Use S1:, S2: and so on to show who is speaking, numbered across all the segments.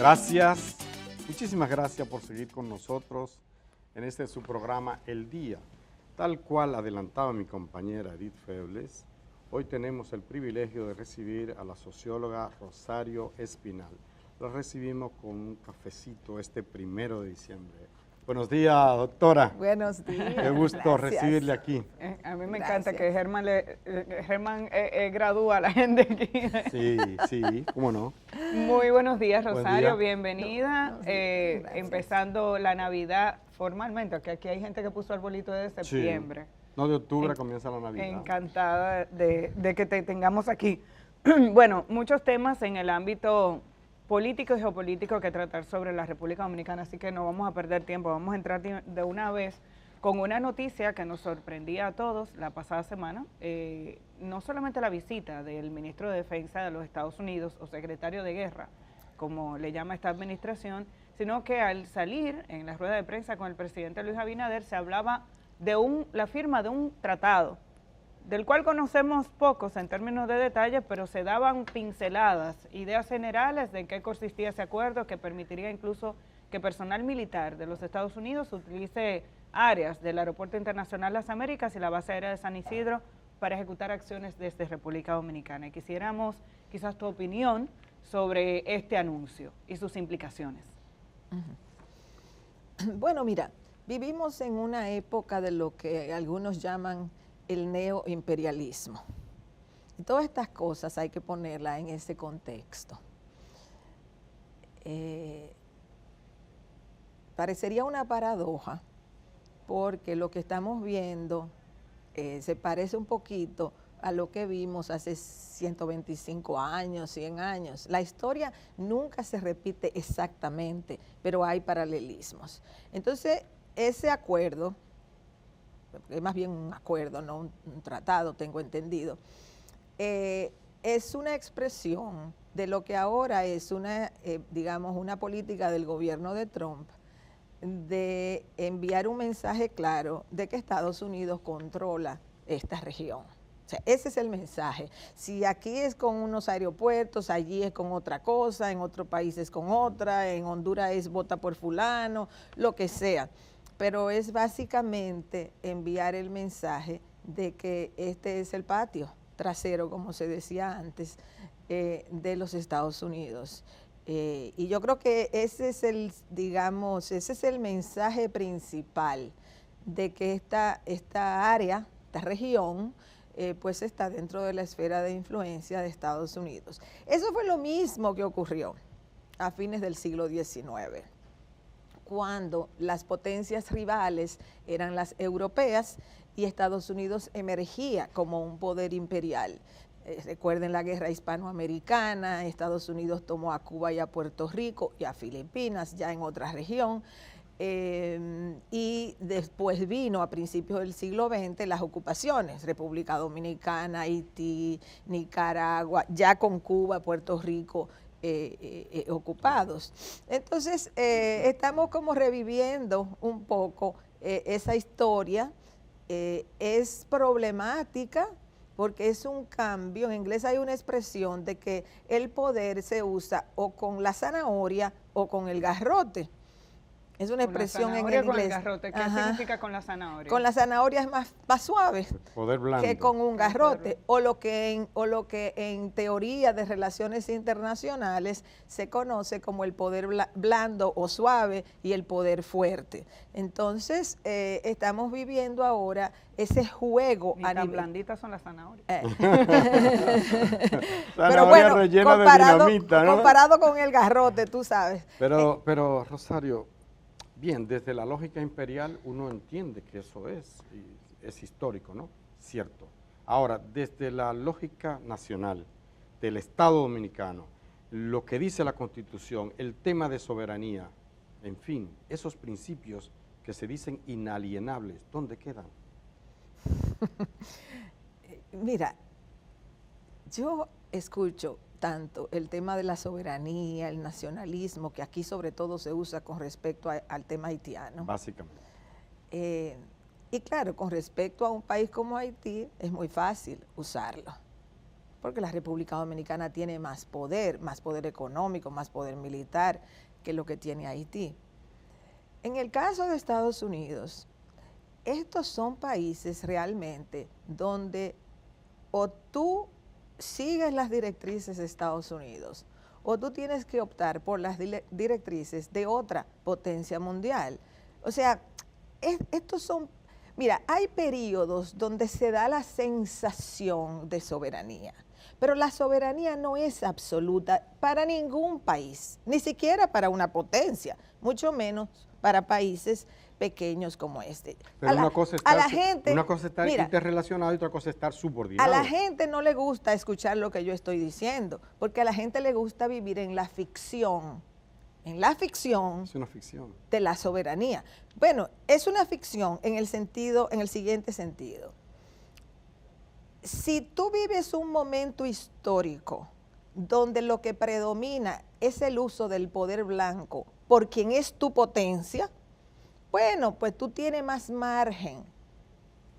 S1: Gracias, muchísimas gracias por seguir con nosotros en este su programa El Día. Tal cual adelantaba mi compañera Edith Febles, hoy tenemos el privilegio de recibir a la socióloga Rosario Espinal. La recibimos con un cafecito este 1 de diciembre. Buenos días, doctora.
S2: Buenos días.
S1: Qué gusto recibirle aquí.
S3: A mí me encanta que Germán gradúa a la gente aquí.
S1: Sí, cómo no.
S3: Muy buenos días, Rosario,
S1: Buen día.
S3: bienvenida. Empezando la Navidad formalmente, que aquí hay gente que puso arbolito de septiembre.
S1: Sí. No, de octubre comienza la Navidad.
S3: Encantada de que te tengamos aquí. Bueno, muchos temas en el ámbito político y geopolítico que tratar sobre la República Dominicana, así que no vamos a perder tiempo, vamos a entrar de una vez con una noticia que nos sorprendía a todos la pasada semana, no solamente la visita del ministro de Defensa de los Estados Unidos o secretario de Guerra, como le llama esta administración, sino que al salir en la rueda de prensa con el presidente Luis Abinader se hablaba de la firma de un tratado, del cual conocemos pocos en términos de detalles, pero se daban pinceladas, ideas generales de en qué consistía ese acuerdo, que permitiría incluso que personal militar de los Estados Unidos utilice áreas del Aeropuerto Internacional Las Américas y la base aérea de San Isidro para ejecutar acciones desde República Dominicana. Y quisiéramos quizás tu opinión sobre este anuncio y sus implicaciones.
S2: Bueno, mira, vivimos en una época de lo que algunos llaman el neoimperialismo. Y todas estas cosas hay que ponerlas en ese contexto. Parecería una paradoja, porque lo que estamos viendo se parece un poquito a lo que vimos hace 125 años, 100 años. La historia nunca se repite exactamente, pero hay paralelismos. Entonces, ese acuerdo, es más bien un acuerdo, no un tratado, tengo entendido, es una expresión de lo que ahora es digamos, una política del gobierno de Trump de enviar un mensaje claro de que Estados Unidos controla esta región. O sea, ese es el mensaje. Si aquí es con unos aeropuertos, allí es con otra cosa, en otro país es con otra, en Honduras es vota por fulano, lo que sea. Pero es básicamente enviar el mensaje de que este es el patio trasero, como se decía antes, de los Estados Unidos. Y yo creo que ese es el mensaje principal de que esta área, esta región, pues está dentro de la esfera de influencia de Estados Unidos. Eso fue lo mismo que ocurrió a fines del siglo XIX, cuando las potencias rivales eran las europeas y Estados Unidos emergía como un poder imperial. Recuerden la guerra hispanoamericana, Estados Unidos tomó a Cuba y a Puerto Rico y a Filipinas, ya en otra región, y después vino a principios del siglo XX las ocupaciones, República Dominicana, Haití, Nicaragua, ya con Cuba, Puerto Rico, ocupados. Entonces, estamos como reviviendo un poco esa historia. Es problemática porque es un cambio. En inglés hay una expresión de que el poder se usa o con la zanahoria o con el garrote. Es una expresión en inglés.
S3: ¿Con el garrote? ¿Qué significa con la zanahoria?
S2: Con la zanahoria es más suave
S1: Poder blando.
S2: que con un garrote. O lo que en teoría de relaciones internacionales se conoce como el poder blando o suave y el poder fuerte. Entonces, estamos viviendo ahora ese juego.
S3: Ni tan blanditas son las zanahorias.
S2: Pero bueno,
S1: rellena de dinamita, ¿no?
S2: Comparado con el garrote, tú sabes.
S1: Pero Rosario, bien, desde la lógica imperial uno entiende que eso es histórico, ¿no? Cierto. Ahora, desde la lógica nacional del Estado Dominicano, lo que dice la Constitución, el tema de soberanía, en fin, esos principios que se dicen inalienables, ¿dónde quedan?
S2: Mira, yo escucho tanto el tema de la soberanía, el nacionalismo, que aquí sobre todo se usa con respecto al tema haitiano.
S1: Básicamente.
S2: Y claro, con respecto a un país como Haití, es muy fácil usarlo. porque la República Dominicana tiene más poder económico, más poder militar que lo que tiene Haití. En el caso de Estados Unidos, estos son países realmente donde o tú sigues las directrices de Estados Unidos o tú tienes que optar por las directrices de otra potencia mundial. O sea, estos son, mira, hay periodos donde se da la sensación de soberanía, pero la soberanía no es absoluta para ningún país, ni siquiera para una potencia, mucho menos para países pequeños como este.
S1: Pero una cosa es estar interrelacionado y otra cosa es estar subordinado.
S2: A la gente no le gusta escuchar lo que yo estoy diciendo, porque a la gente le gusta vivir en la ficción. Es una ficción de la soberanía. Bueno, es una ficción en el siguiente sentido. Si tú vives un momento histórico donde lo que predomina es el uso del poder blanco por quien es tu potencia, bueno, pues tú tienes más margen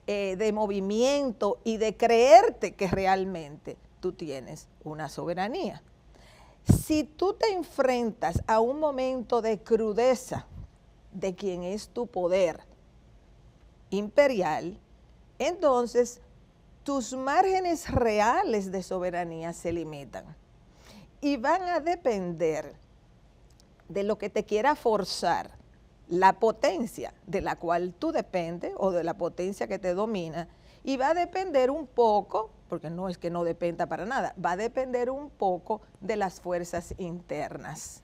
S2: de movimiento y de creerte que realmente tú tienes una soberanía. Si tú te enfrentas a un momento de crudeza de quien es tu poder imperial, entonces tus márgenes reales de soberanía se limitan y van a depender de lo que te quiera forzar la potencia de la cual tú dependes o de la potencia que te domina, y va a depender un poco, porque no es que no dependa para nada, va a depender un poco de las fuerzas internas.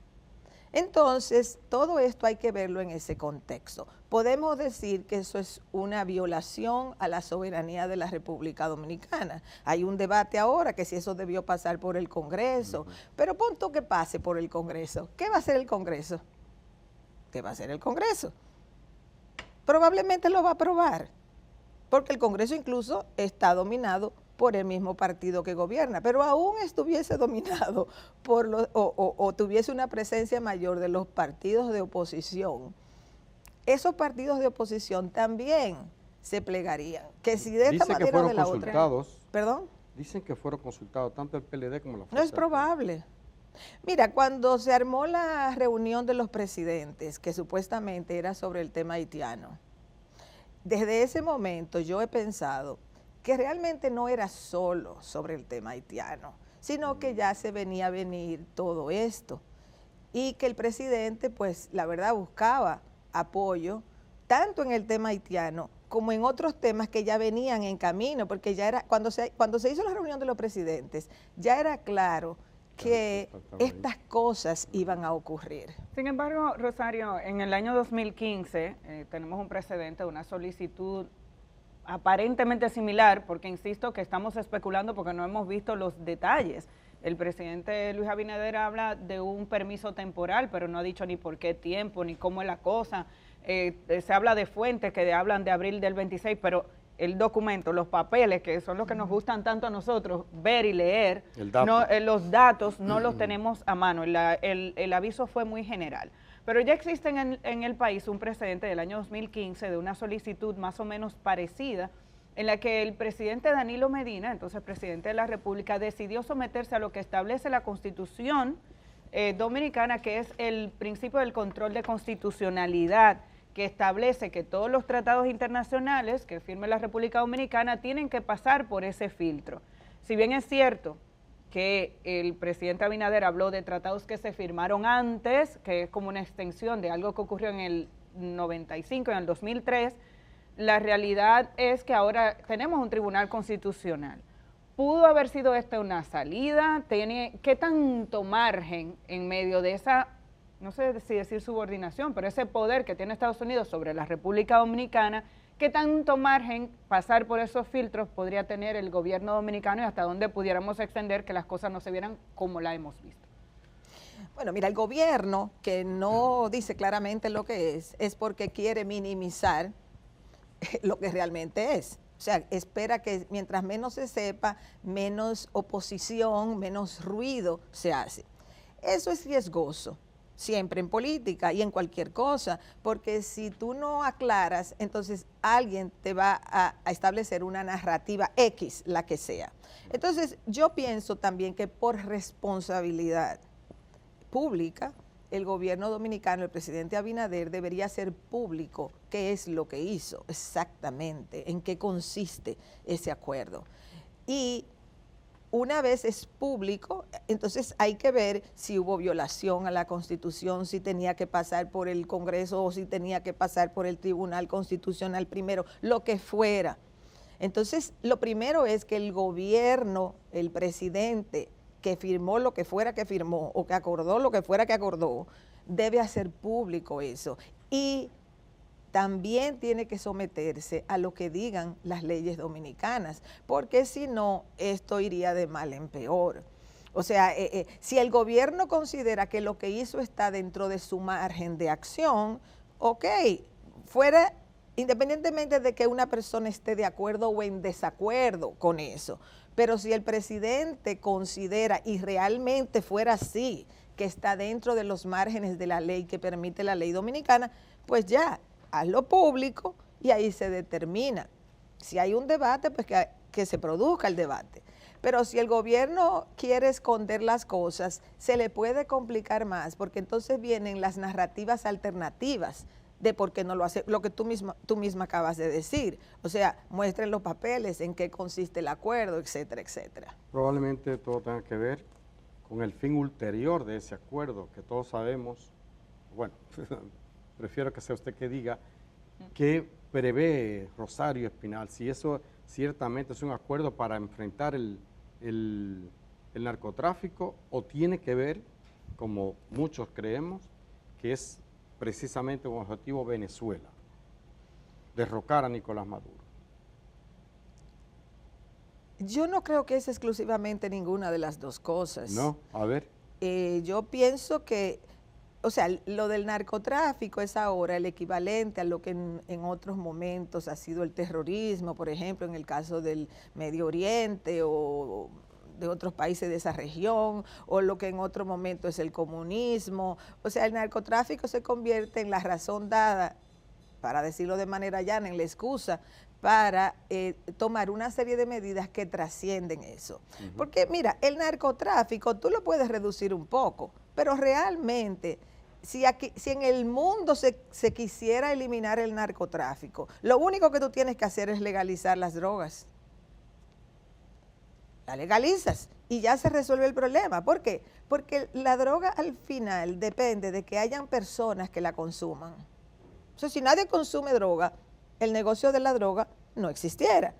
S2: Entonces, todo esto hay que verlo en ese contexto. Podemos decir que eso es una violación a la soberanía de la República Dominicana. Hay un debate ahora que si eso debió pasar por el Congreso, pero pon tú que pase por el Congreso. ¿Qué va a hacer el Congreso? ¿Qué va a hacer el Congreso? Probablemente lo va a aprobar, porque el Congreso incluso está dominado por el mismo partido que gobierna, pero aún estuviese dominado por o tuviese una presencia mayor de los partidos de oposición, esos partidos de oposición también se plegarían, que si de esta manera o de la otra. ¿Perdón?
S1: Dicen que fueron consultados tanto el PLD como la Fuerza.
S2: No es probable. Mira, cuando se armó la reunión de los presidentes, que supuestamente era sobre el tema haitiano, desde ese momento yo he pensado que realmente no era solo sobre el tema haitiano, sino que ya se venía a venir todo esto y que el presidente, pues, la verdad buscaba apoyo tanto en el tema haitiano como en otros temas que ya venían en camino, porque ya era, cuando se hizo la reunión de los presidentes, ya era claro que estas cosas iban a ocurrir.
S3: Sin embargo, Rosario, en el año 2015 tenemos un precedente de una solicitud aparentemente similar, porque insisto que estamos especulando porque no hemos visto los detalles. El presidente Luis Abinader habla de un permiso temporal, pero no ha dicho ni por qué tiempo, ni cómo es la cosa. Se habla de fuentes que hablan de abril del 26, pero el documento, los papeles, que son los que nos gustan tanto a nosotros, ver y leer, los datos no los tenemos a mano. El aviso fue muy general. Pero ya existe en el país un precedente del año 2015 de una solicitud más o menos parecida, en la que el presidente Danilo Medina, entonces presidente de la República, decidió someterse a lo que establece la Constitución dominicana, que es el principio del control de constitucionalidad, que establece que todos los tratados internacionales que firme la República Dominicana tienen que pasar por ese filtro. Si bien es cierto que el presidente Abinader habló de tratados que se firmaron antes, que es como una extensión de algo que ocurrió en el 95 y en el 2003, la realidad es que ahora tenemos un tribunal constitucional. ¿Pudo haber sido esta una salida? ¿Qué tanto margen en medio de esa, no sé si decir subordinación, pero ese poder que tiene Estados Unidos sobre la República Dominicana, qué tanto margen pasar por esos filtros podría tener el gobierno dominicano y hasta dónde pudiéramos extender que las cosas no se vieran como la hemos visto?
S2: Bueno, mira, el gobierno, que no dice claramente lo que es porque quiere minimizar lo que realmente es. O sea, espera que mientras menos se sepa, menos oposición, menos ruido se hace. Eso es riesgoso. siempre en política y en cualquier cosa, porque si tú no aclaras, entonces alguien te va a establecer una narrativa X, la que sea. Entonces, yo pienso también que por responsabilidad pública, el gobierno dominicano, el presidente Abinader, debería hacer público qué es lo que hizo exactamente, en qué consiste ese acuerdo. Y una vez es público, entonces hay que ver si hubo violación a la Constitución, si tenía que pasar por el Congreso o si tenía que pasar por el Tribunal Constitucional primero, lo que fuera. Entonces, lo primero es que el gobierno, el presidente, que firmó lo que fuera que firmó o que acordó lo que fuera que acordó, debe hacer público eso. Y también tiene que someterse a lo que digan las leyes dominicanas, porque si no, esto iría de mal en peor. O sea, si el gobierno considera que lo que hizo está dentro de su margen de acción, ok, fuera, independientemente de que una persona esté de acuerdo o en desacuerdo con eso, pero si el presidente considera, y realmente fuera así, que está dentro de los márgenes de la ley que permite la ley dominicana, pues ya, hazlo público y ahí se determina. Si hay un debate, pues que se produzca el debate. Pero si el gobierno quiere esconder las cosas, se le puede complicar más, porque entonces vienen las narrativas alternativas de por qué no lo hace, lo que tú misma acabas de decir. O sea, muestren los papeles, en qué consiste el acuerdo, etcétera, etcétera.
S1: Probablemente todo tenga que ver con el fin ulterior de ese acuerdo, que todos sabemos, bueno, prefiero que sea usted que diga, qué prevé Rosario Espinal, si eso ciertamente es un acuerdo para enfrentar el narcotráfico o tiene que ver, como muchos creemos, que es precisamente un objetivo Venezuela, derrocar a Nicolás Maduro.
S2: Yo no creo que es exclusivamente ninguna de las dos cosas.
S1: No, a ver.
S2: Yo pienso que, o sea, lo del narcotráfico es ahora el equivalente a lo que en otros momentos ha sido el terrorismo, por ejemplo, en el caso del Medio Oriente o de otros países de esa región, o lo que en otro momento es el comunismo. O sea, el narcotráfico se convierte en la razón dada, para decirlo de manera llana, en la excusa para tomar una serie de medidas que trascienden eso. Porque mira, el narcotráfico tú lo puedes reducir un poco, pero realmente si en el mundo se quisiera eliminar el narcotráfico, lo único que tú tienes que hacer es legalizar las drogas. La legalizas y ya se resuelve el problema. ¿Por qué? Porque la droga al final depende de que hayan personas que la consuman. O sea, si nadie consume droga, el negocio de la droga no existiera.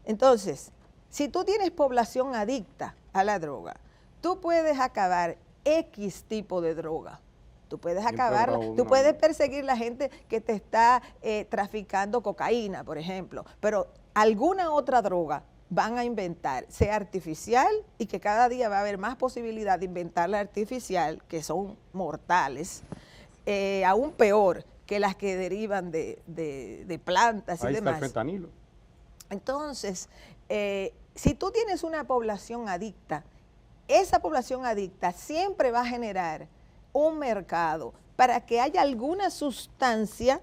S2: Entonces, si tú tienes población adicta a la droga, tú puedes acabar X tipo de droga. Tú puedes acabarla, tú puedes perseguir la gente que te está traficando cocaína, por ejemplo, pero alguna otra droga van a inventar, sea artificial, y que cada día va a haber más posibilidad de inventar la artificial, que son mortales, aún peor que las que derivan de plantas y demás.
S1: Ahí está el fentanilo.
S2: Entonces, si tú tienes una población adicta, esa población adicta siempre va a generar un mercado para que haya alguna sustancia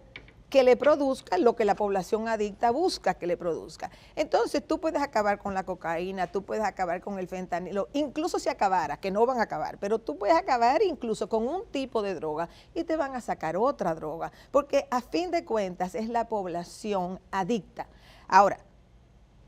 S2: que le produzca lo que la población adicta busca que le produzca. Entonces tú puedes acabar con la cocaína, tú puedes acabar con el fentanilo, incluso si acabara, que no van a acabar, pero tú puedes acabar incluso con un tipo de droga y te van a sacar otra droga, porque a fin de cuentas es la población adicta. Ahora,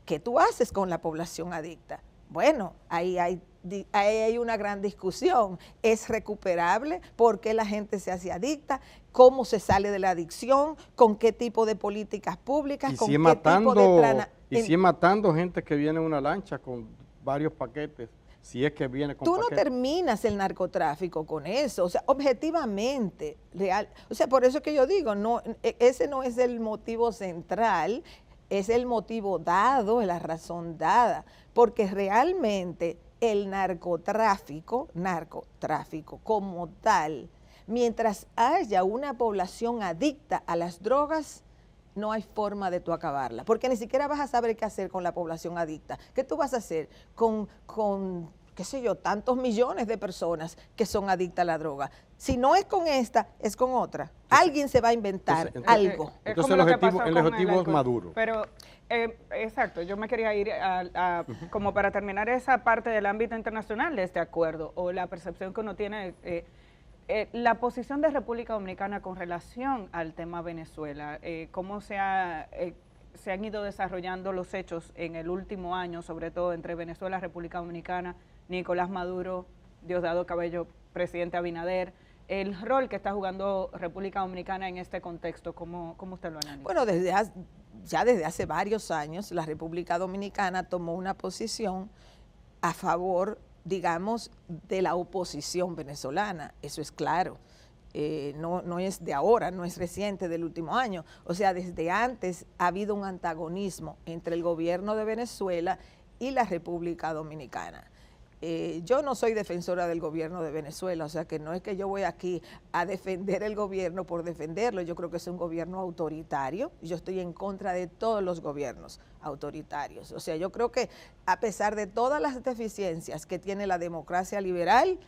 S2: ¿qué tú haces con la población adicta? Bueno, ahí hay una gran discusión. ¿Es recuperable? ¿Por qué la gente se hace adicta? ¿Cómo se sale de la adicción? ¿Con qué tipo de políticas públicas?
S1: ¿Y
S2: ¿Con
S1: si es
S2: qué
S1: matando,
S2: tipo de
S1: si es matando gente que viene en una lancha con varios paquetes? Si es que viene con
S2: Tú
S1: paquetes.
S2: no terminas el narcotráfico con eso, o sea, objetivamente, real. O sea, por eso es que yo digo, no, ese no es el motivo central, es el motivo dado, es la razón dada, porque realmente el narcotráfico como tal, mientras haya una población adicta a las drogas, no hay forma de tú acabarla, porque ni siquiera vas a saber qué hacer con la población adicta. ¿Qué tú vas a hacer con qué sé yo, tantos millones de personas que son adictas a la droga. Si no es con esta, es con otra. Alguien se va a inventar algo.
S1: Entonces el objetivo es Maduro.
S3: Pero, exacto, yo me quería ir como para terminar esa parte del ámbito internacional de este acuerdo, o la percepción que uno tiene, la posición de República Dominicana con relación al tema Venezuela, cómo se han ido desarrollando los hechos en el último año, sobre todo entre Venezuela, República Dominicana, Nicolás Maduro, Diosdado Cabello, presidente Abinader, el rol que está jugando República Dominicana en este contexto, ¿cómo usted lo analiza?
S2: Bueno, ya desde hace varios años la República Dominicana tomó una posición a favor, digamos, de la oposición venezolana, eso es claro. No es de ahora, no es reciente del último año. O sea, desde antes ha habido un antagonismo entre el gobierno de Venezuela y la República Dominicana. Yo no soy defensora del gobierno de Venezuela, o sea que no es que yo voy aquí a defender el gobierno por defenderlo. Yo creo que es un gobierno autoritario. Yo estoy en contra de todos los gobiernos autoritarios. O sea, yo creo que a pesar de todas las deficiencias que tiene la democracia liberal,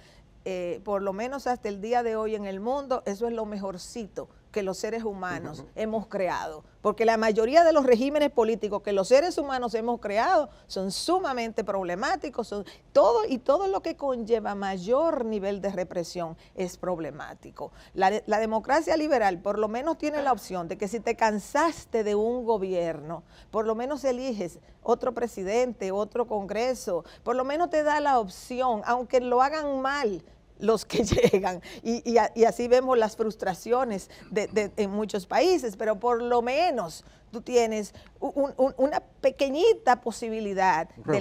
S2: por lo menos hasta el día de hoy en el mundo, eso es lo mejorcito que los seres humanos hemos creado. Porque la mayoría de los regímenes políticos que los seres humanos hemos creado son sumamente problemáticos, todo lo que conlleva mayor nivel de represión es problemático. La democracia liberal por lo menos tiene la opción de que si te cansaste de un gobierno, por lo menos eliges otro presidente, otro congreso, por lo menos te da la opción, aunque lo hagan mal los que llegan, y así vemos las frustraciones en muchos países, pero por lo menos tú tienes una pequeñita posibilidad de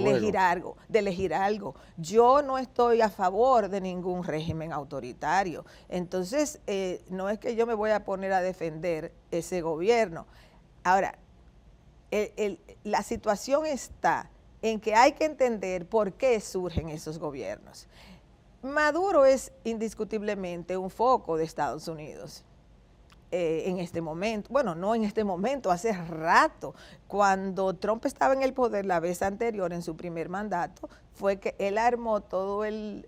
S2: elegir algo. Yo no estoy a favor de ningún régimen autoritario, entonces no es que yo me voy a poner a defender ese gobierno. Ahora, la situación está en que hay que entender por qué surgen esos gobiernos. Maduro es indiscutiblemente un foco de Estados Unidos en este momento, bueno, no en este momento, hace rato, cuando Trump estaba en el poder la vez anterior, en su primer mandato, fue que él armó todo el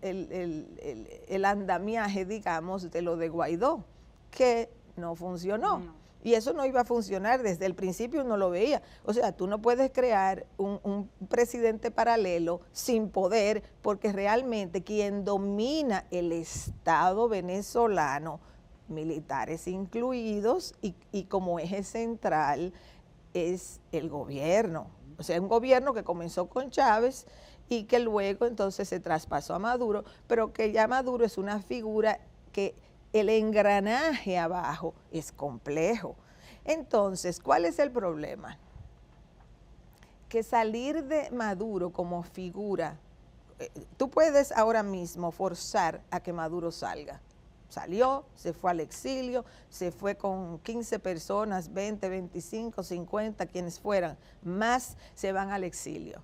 S2: andamiaje, digamos, de lo de Guaidó, que no funcionó. No. Y eso no iba a funcionar, desde el principio uno lo veía. O sea, tú no puedes crear un presidente paralelo sin poder, porque realmente quien domina el Estado venezolano, militares incluidos, y como eje central es el gobierno. O sea, un gobierno que comenzó con Chávez y que luego entonces se traspasó a Maduro, pero que ya Maduro es una figura que el engranaje abajo es complejo. Entonces, ¿cuál es el problema? Que salir de Maduro como figura, tú puedes ahora mismo forzar a que Maduro salga. Salió, se fue al exilio, se fue con 15 personas, 20, 25, 50, quienes fueran, más se van al exilio.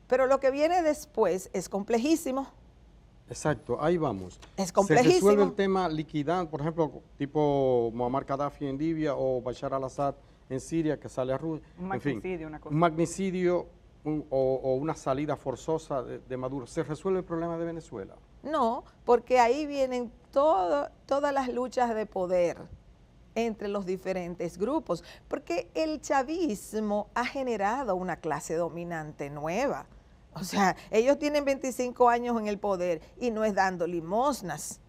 S2: Pero lo que viene después es complejísimo.
S1: Exacto, ahí vamos.
S2: Es complejísimo.
S1: Se resuelve el tema liquidando, por ejemplo, tipo Muammar Gaddafi en Libia o Bashar al-Assad en Siria, que sale a Rusia.
S3: Un magnicidio, una cosa.
S1: Un magnicidio o una salida forzosa de Maduro. ¿Se resuelve el problema de Venezuela?
S2: No, porque ahí vienen todas las luchas de poder entre los diferentes grupos, porque el chavismo ha generado una clase dominante nueva. O sea, ellos tienen 25 años en el poder y no es dando limosnas.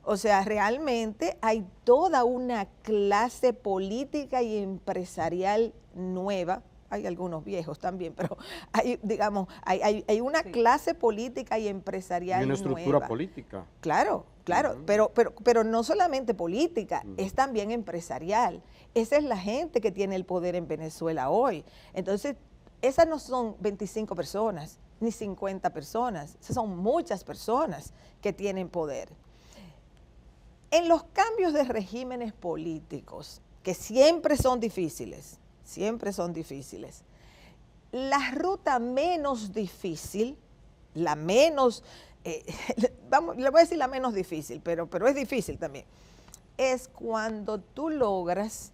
S2: O sea, realmente hay toda una clase política y empresarial nueva. Hay algunos viejos también, pero hay, digamos, hay una clase política y empresarial nueva.
S1: Y una estructura política.
S2: Claro, claro, pero no solamente política, es también empresarial. Esa es la gente que tiene el poder en Venezuela hoy. Entonces, esas no son 25 personas, ni 50 personas, esas son muchas personas que tienen poder. En los cambios de regímenes políticos, que siempre son difíciles, la ruta menos difícil, la menos, le voy a decir la menos difícil, pero es difícil también, es cuando tú logras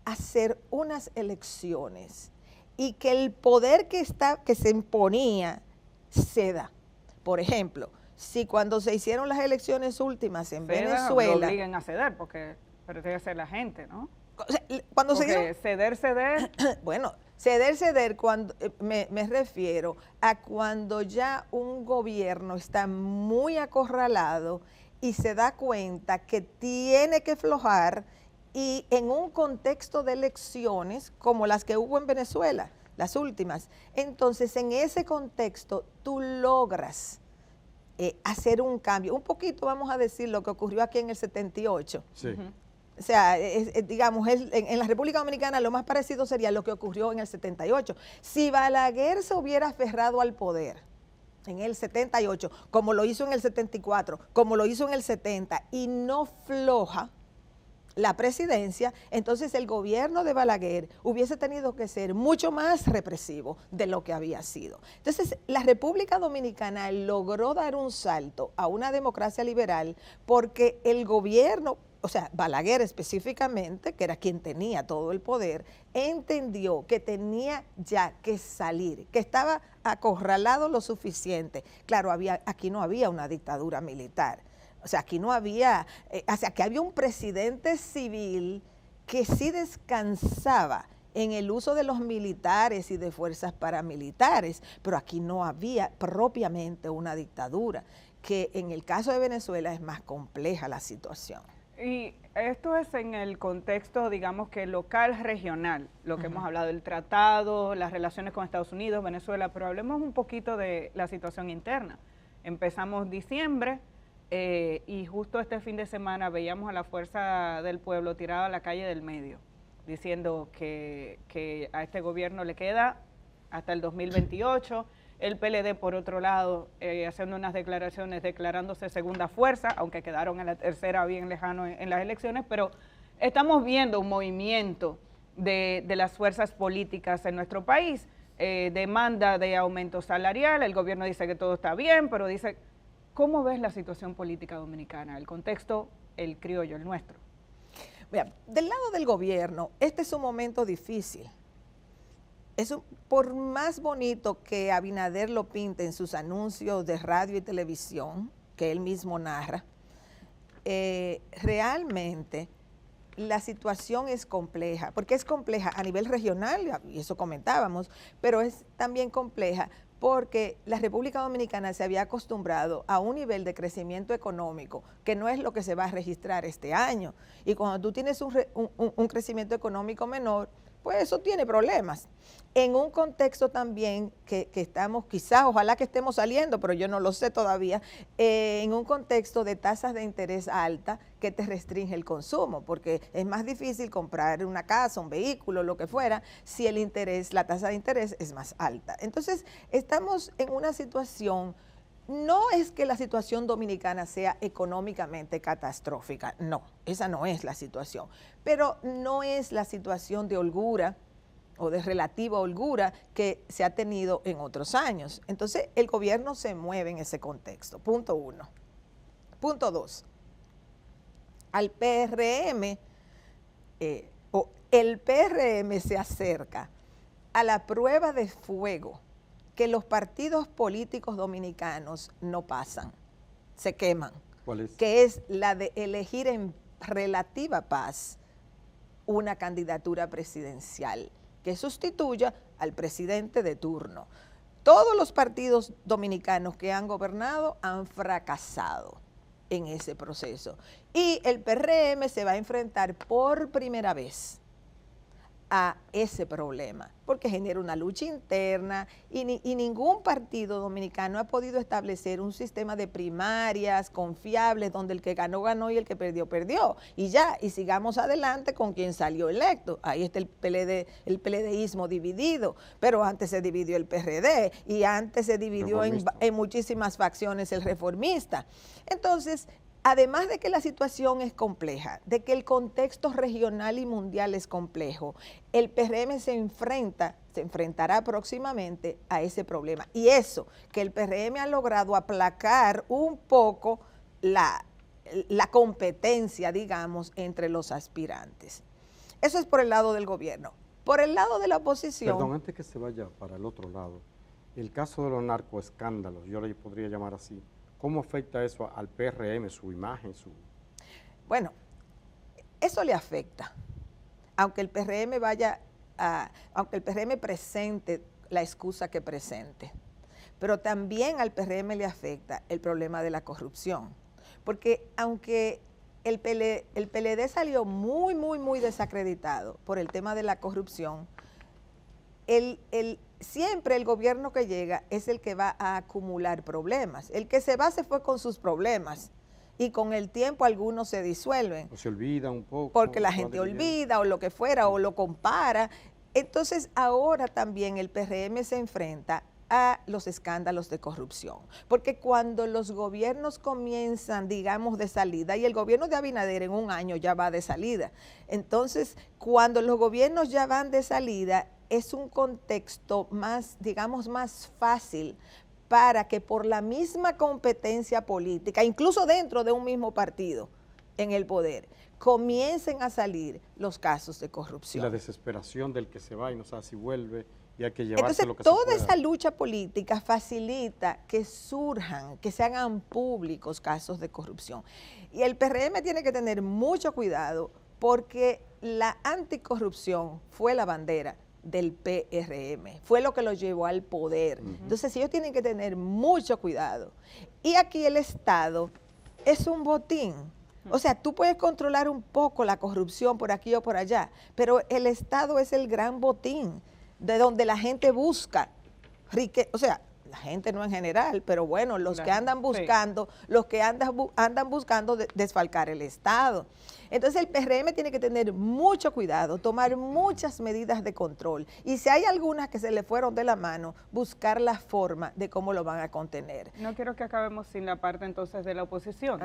S2: hacer unas elecciones y que el poder que se imponía ceda. Por ejemplo, si cuando se hicieron las elecciones últimas en Venezuela...
S3: Lo obliguen a ceder, porque pretende ser la gente, ¿no?
S2: O sea, cuando
S3: porque
S2: se dieron,
S3: ceder...
S2: Bueno, ceder, cuando me refiero a cuando ya un gobierno está muy acorralado y se da cuenta que tiene que aflojar, y en un contexto de elecciones como las que hubo en Venezuela, las últimas, entonces en ese contexto tú logras hacer un cambio. Un poquito, vamos a decir, lo que ocurrió aquí en el 78.
S1: Sí.
S2: O sea, digamos, en la República Dominicana lo más parecido sería lo que ocurrió en el 78. Si Balaguer se hubiera aferrado al poder en el 78, como lo hizo en el 74, como lo hizo en el 70, y no floja la presidencia, entonces el gobierno de Balaguer hubiese tenido que ser mucho más represivo de lo que había sido. Entonces, la República Dominicana logró dar un salto a una democracia liberal porque el gobierno, o sea, Balaguer específicamente, que era quien tenía todo el poder, entendió que tenía ya que salir, que estaba acorralado lo suficiente. Claro, aquí no había una dictadura militar. O sea, aquí no había, aquí había un presidente civil que sí descansaba en el uso de los militares y de fuerzas paramilitares, pero aquí no había propiamente una dictadura, que en el caso de Venezuela es más compleja la situación.
S3: Y esto es en el contexto, digamos que local, regional, lo que hemos hablado, el tratado, las relaciones con Estados Unidos, Venezuela, pero hablemos un poquito de la situación interna. Empezamos diciembre, y justo este fin de semana veíamos a la Fuerza del Pueblo tirada a la calle del Medio, diciendo que a este gobierno le queda hasta el 2028, el PLD por otro lado haciendo unas declaraciones, declarándose segunda fuerza, aunque quedaron en la tercera bien lejano en las elecciones, pero estamos viendo un movimiento de las fuerzas políticas en nuestro país, demanda de aumento salarial, el gobierno dice que todo está bien, pero dice... ¿Cómo ves la situación política dominicana, el contexto, el criollo, el nuestro?
S2: Mira, del lado del gobierno, este es un momento difícil. Por más bonito que Abinader lo pinte en sus anuncios de radio y televisión, que él mismo narra, realmente la situación es compleja, porque es compleja a nivel regional, y eso comentábamos, pero es también compleja porque la República Dominicana se había acostumbrado a un nivel de crecimiento económico que no es lo que se va a registrar este año. Y cuando tú tienes un crecimiento económico menor, pues eso tiene problemas. En un contexto también que estamos, quizás, ojalá que estemos saliendo, pero yo no lo sé todavía, en un contexto de tasas de interés alta que te restringe el consumo, porque es más difícil comprar una casa, un vehículo, lo que fuera, si el interés, la tasa de interés es más alta. Entonces, estamos en una situación. No es que la situación dominicana sea económicamente catastrófica, no, esa no es la situación, pero no es la situación de holgura o de relativa holgura que se ha tenido en otros años. Entonces, el gobierno se mueve en ese contexto, punto uno. Punto dos, al PRM, el PRM se acerca a la prueba de fuego que los partidos políticos dominicanos no pasan, se queman.
S1: ¿Cuál es?
S2: Que es la de elegir en relativa paz una candidatura presidencial que sustituya al presidente de turno. Todos los partidos dominicanos que han gobernado han fracasado en ese proceso. Y el PRM se va a enfrentar por primera vez a ese problema, porque genera una lucha interna y ningún partido dominicano ha podido establecer un sistema de primarias confiables donde el que ganó, ganó y el que perdió, perdió. Y ya, y sigamos adelante con quien salió electo. Ahí está el PLDismo dividido, pero antes se dividió el PRD y antes se dividió en muchísimas facciones el reformista. Entonces, además de que la situación es compleja, de que el contexto regional y mundial es complejo, el PRM se enfrentará próximamente a ese problema. Y eso, que el PRM ha logrado aplacar un poco la competencia, digamos, entre los aspirantes. Eso es por el lado del gobierno. Por el lado de la oposición...
S1: Perdón, antes que se vaya para el otro lado, El caso de los narcoescándalos, yo le podría llamar así, ¿cómo afecta eso al PRM, su imagen, su...?
S2: Bueno, eso le afecta, aunque el PRM aunque el PRM presente la excusa que presente, pero también al PRM le afecta el problema de la corrupción, porque aunque el PLD salió muy desacreditado por el tema de la corrupción, siempre el gobierno que llega es el que va a acumular problemas. El que se va se fue con sus problemas y con el tiempo algunos se disuelven.
S1: O se olvida un poco.
S2: Porque la gente olvida o lo que fuera o lo compara. Entonces ahora también el PRM se enfrenta a los escándalos de corrupción. Porque cuando los gobiernos comienzan, digamos, de salida, y el gobierno de Abinader en un año ya va de salida, entonces cuando los gobiernos ya van de salida, es un contexto más, digamos, más fácil para que por la misma competencia política, incluso dentro de un mismo partido en el poder, comiencen a salir los casos de corrupción.
S1: Y la desesperación del que se va y no sabe si vuelve y hay que llevarse
S2: Entonces,
S1: lo que
S2: toda
S1: se pueda.
S2: esa lucha política facilita que surjan, que se hagan públicos casos de corrupción. Y el PRM tiene que tener mucho cuidado porque la anticorrupción fue la bandera del PRM, fue lo que lo llevó al poder. Entonces ellos tienen que tener mucho cuidado. Y aquí el Estado es un botín. O sea, tú puedes controlar un poco la corrupción por aquí o por allá, pero el Estado es el gran botín de donde la gente busca riqueza, o sea, la gente no en general, pero bueno, los que andan buscando, andan buscando desfalcar el Estado. Entonces el PRM tiene que tener mucho cuidado, tomar muchas medidas de control y si hay algunas que se le fueron de la mano, buscar la forma de cómo lo van a contener.
S3: No quiero que acabemos sin la parte entonces de la oposición.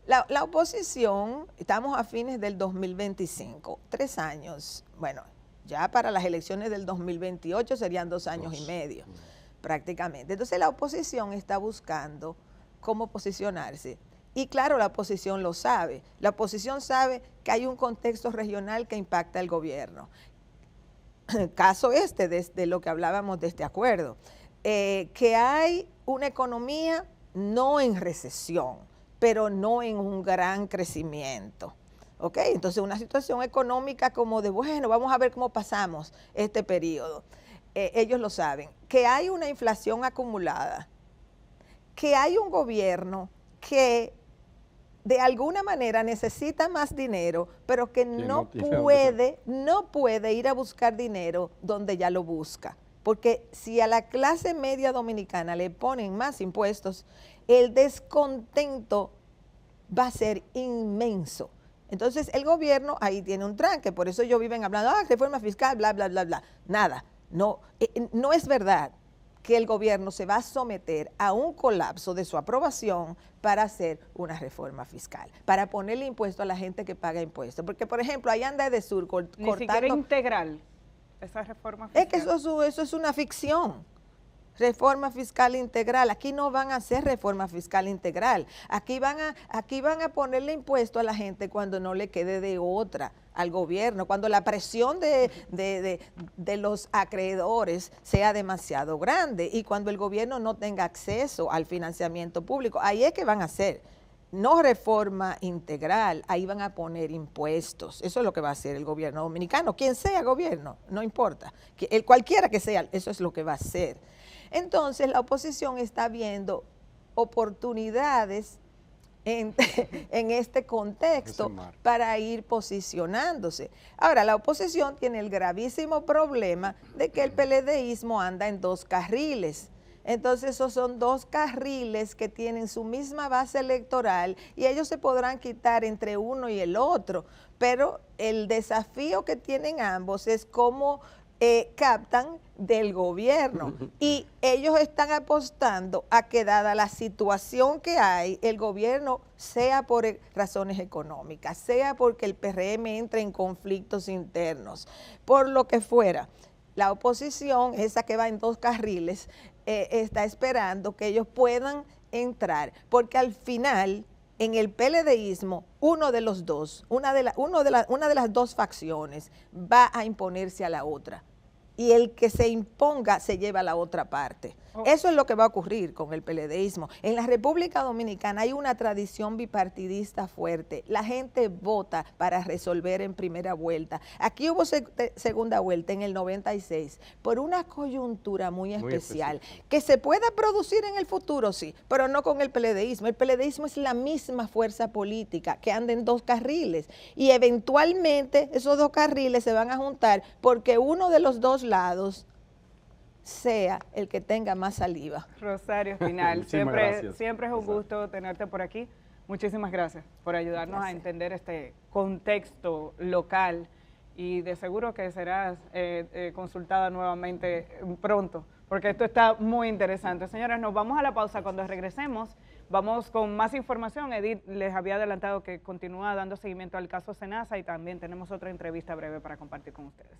S2: La oposición, estamos a fines del 2025, 3 años, bueno, ya para las elecciones del 2028 serían 2 años y medio, prácticamente. Entonces la oposición está buscando cómo posicionarse. Y claro, la oposición lo sabe. La oposición sabe que hay un contexto regional que impacta al gobierno. Caso de lo que hablábamos de este acuerdo, que hay una economía no en recesión, pero no en un gran crecimiento. ¿Ok? Entonces una situación económica como de, bueno, vamos a ver cómo pasamos este periodo. Ellos lo saben. Que hay una inflación acumulada, que hay un gobierno que de alguna manera necesita más dinero, pero que no puede ir a buscar dinero donde ya lo busca. Porque si a la clase media dominicana le ponen más impuestos, el descontento va a ser inmenso. Entonces el gobierno ahí tiene un tranque, por eso ellos viven hablando, reforma fiscal, bla, bla, bla, bla. Nada, no es verdad que el gobierno se va a someter a un colapso de su aprobación para hacer una reforma fiscal, para ponerle impuesto a la gente que paga impuestos. Porque, por ejemplo, ahí anda Edesur cortando...
S3: Ni siquiera integral esa reforma fiscal.
S2: Es que eso es una ficción. Reforma fiscal integral. Aquí no van a hacer reforma fiscal integral. Aquí van a ponerle impuesto a la gente cuando no le quede de otra al gobierno, cuando la presión de los acreedores sea demasiado grande y cuando el gobierno no tenga acceso al financiamiento público. Ahí es que van a hacer. No reforma integral, ahí van a poner impuestos. Eso es lo que va a hacer el gobierno dominicano. Quien sea gobierno, no importa. Cualquiera que sea, eso es lo que va a hacer. Entonces la oposición está viendo oportunidades en este contexto para ir posicionándose. Ahora, la oposición tiene el gravísimo problema de que el PLDismo anda en 2 carriles. Entonces esos son 2 carriles que tienen su misma base electoral y ellos se podrán quitar entre uno y el otro, pero el desafío que tienen ambos es cómo captan del gobierno y ellos están apostando a que dada la situación que hay, el gobierno, sea por razones económicas, sea porque el PRM entre en conflictos internos, por lo que fuera, la oposición, esa que va en 2 carriles, está esperando que ellos puedan entrar, porque al final en el PLDismo, una de las 2 facciones va a imponerse a la otra. y el que se imponga se lleva a la otra parte. Eso es lo que va a ocurrir con el PLDismo. En la República Dominicana hay una tradición bipartidista fuerte. La gente vota para resolver en primera vuelta. Aquí hubo segunda vuelta en el 96 por una coyuntura muy especial. Que se pueda producir en el futuro, sí, pero no con el PLDismo. El PLDismo es la misma fuerza política que anda en dos carriles y eventualmente esos dos carriles se van a juntar porque uno de los dos lados sea el que tenga más saliva.
S3: Rosario Espinal, siempre es un gusto tenerte por aquí. Muchísimas gracias por ayudarnos a entender este contexto local y de seguro que serás consultada nuevamente pronto, porque esto está muy interesante. Señoras, nos vamos a la pausa. Cuando regresemos, vamos con más información. Edith les había adelantado que continúa dando seguimiento al caso Senasa y también tenemos otra entrevista breve para compartir con ustedes.